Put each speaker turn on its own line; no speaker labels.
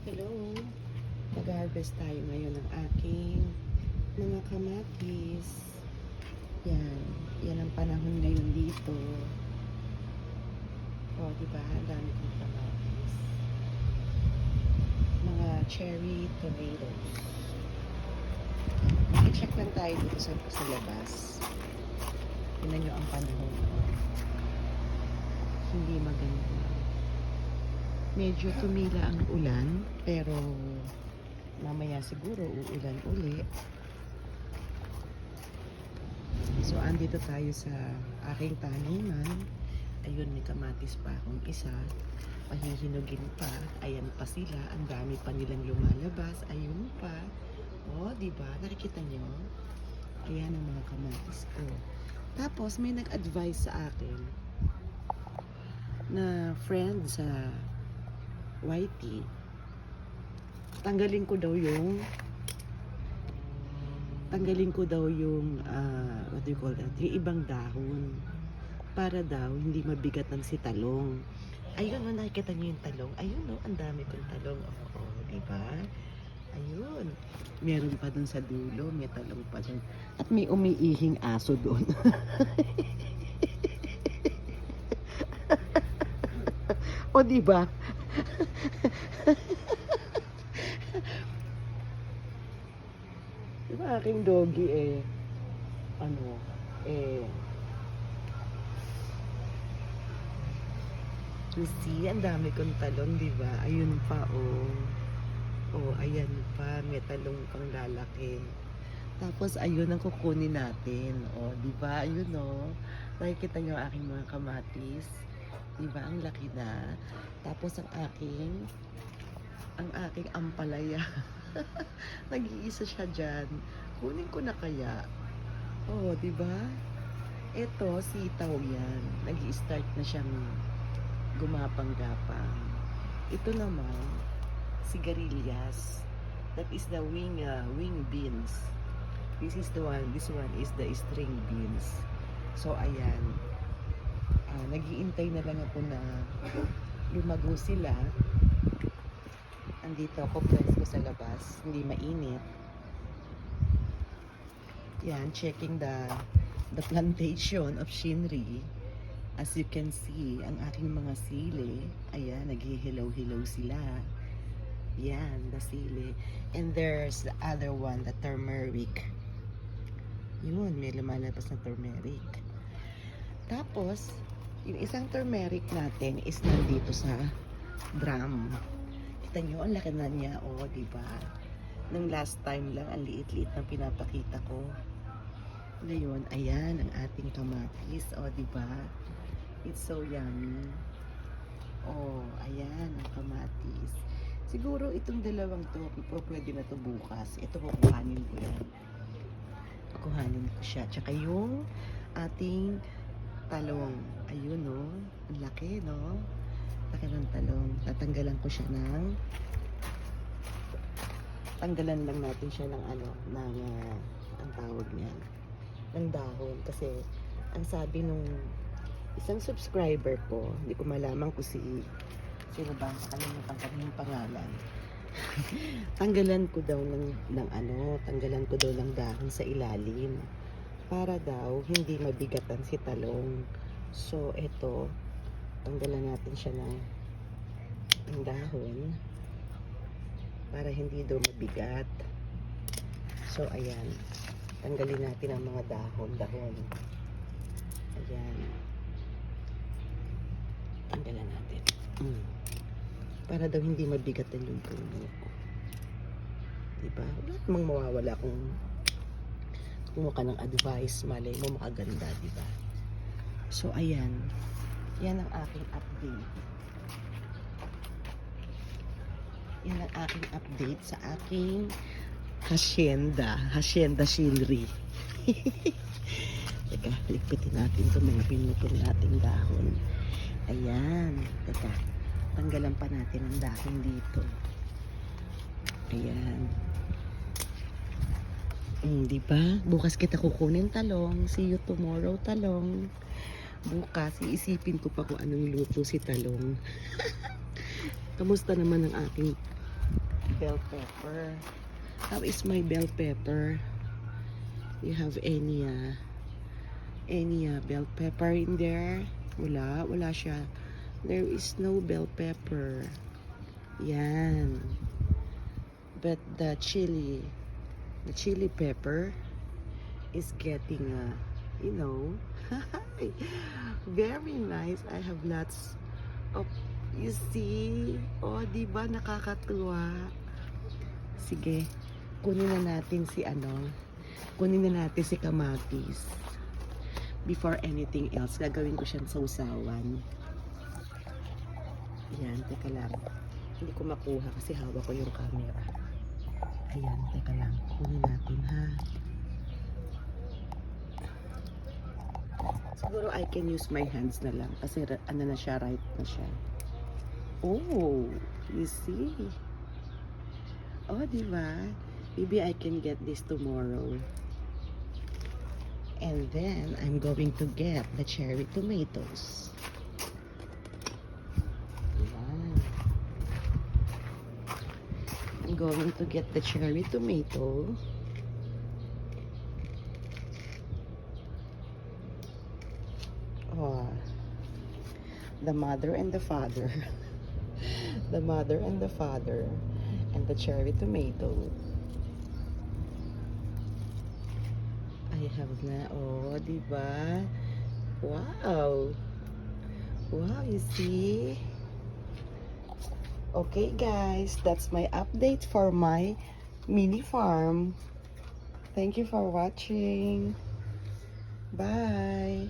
Hello, mag-harvest tayo ngayon ng aking mga kamatis. Yan, yan ang panahon ngayon dito. O, diba? Ang dami kong kamatis. Mga cherry tomatoes. I-check lang tayo dito sa labas. Tingnan nyo ang panahon. Hindi maganda. Medyo tumila ang ulan, pero mamaya siguro uulan uli. So, andito tayo sa aking taniman. Ayun, may kamatis pa akong isa. Pahihinugin pa. Ayan pa sila. Ang dami pa nilang lumalabas. Ayun pa. O, diba? Nakikita nyo? Ayan ang mga kamatis ko. Tapos, may nag-advise sa akin na friend sa YT, tanggalin ko daw yung what do you call that, yung ibang dahon para daw hindi mabigatan si talong. Ayun, nakikita niyo yung talong. Ayun, ang dami kong talong. Oo, diba? Ayun, meron pa dun sa dulo, may talong pa dun, at may umiihing aso dun. O, diba? Diba aking doggy you see, ang dami kong talong, diba? Ayun pa, oh. Oh, ayan pa, may talong pang lalaki. Tapos, ayun ang kukunin natin. Oh, diba? Ayun, oh. Nakikita nyo ang aking mga kamatis. Diba? Ang laki na. Tapos, ang aking ampalaya. Nag-iisa siya dyan. Kunin ko na kaya. Oh, diba? Ito, sitaw yan. Nag-i-start na siyang gumapang-gapang. Ito naman, sigarilyas. That is the wing beans. This one is the string beans. So, ayan. Nag-iintay na lang ako na lumago sila. Andito ako, pwesto sa labas. Hindi mainit. Yan, checking the plantation of Shinri. As you can see, ang aking mga sili, ayan, naghihilaw-hilaw sila. Yan, the sili. And there's the other one, the turmeric. Yun, may lumalabas na turmeric. Tapos, yung isang turmeric natin is nandito sa drum. Kita nyo, ang laki na niya, oh, diba? Nung last time lang, ang liit-liit na pinapakita ko. Ngayon, ayan, ang ating kamatis, oh, diba? It's so yummy. Oh, ayan, ang kamatis. Siguro itong dalawang to, pwede na to bukas. Ito, kukuhanin ko yan. Kukuhanin ko siya. Tsaka yung ating talong. Ayun, no? Ang laki, no? Laki ng talong. Tatanggalan ko siya ng tanggalan lang natin siya ng ang tawag niyan, ng dahon. Kasi ang sabi nung isang subscriber ko, hindi ko malaman kung sino ba, nakalimutan ko yung pangalan. Tanggalan ko daw tanggalan ko daw ng dahon sa ilalim para daw hindi mabigatan si talong. So, ito, tanggalan natin siya ng dahon para hindi daw mabigat. So, ayan. Tanggalin natin ang mga dahon. Ayan. Tanggalan natin. Para daw hindi mabigatan yung puno. Diba? Wala namang mawawala kung ka ng advice. Malay mo makaganda, diba? So, ayan. Yan ang aking update. Yan ang aking update sa aking Hacienda Shinri. Teka, ligpitin natin ito mga pinutol natin dahon. Ayan. Teka, tanggalan pa natin ang dahon dito. Ayan. Diba? Bukas kita kukunin talong. See you tomorrow, talong. Bukas, iisipin ko pa kung anong luto si talong. Kamusta naman ang aking bell pepper. How is my bell pepper? You have any bell pepper in there? Wala siya. There is no bell pepper. Yan. But the chili pepper is getting very nice. I have lots of, you see? Oh, diba nakakatuwa? Sige, kunin na natin si kamatis. Before anything else, gagawin ko siyang sausawan. Ayan, teka lang. Hindi ko makuha kasi hawak ko yung camera. Ayan, teka lang. Kunin natin, ha. Siguro I can use my hands na lang kasi ano na siya, right na siya. Oh, you see? Oh, diba? Maybe I can get this tomorrow. And then, I'm going to get the cherry tomatoes. Ayan. I'm going to get the cherry tomato. Oh, the mother and the father. The mother and the father. And the cherry tomato. I have na, oh, diba? Wow! Wow, you see? Okay, guys, that's my update for my mini farm. Thank you for watching. Bye!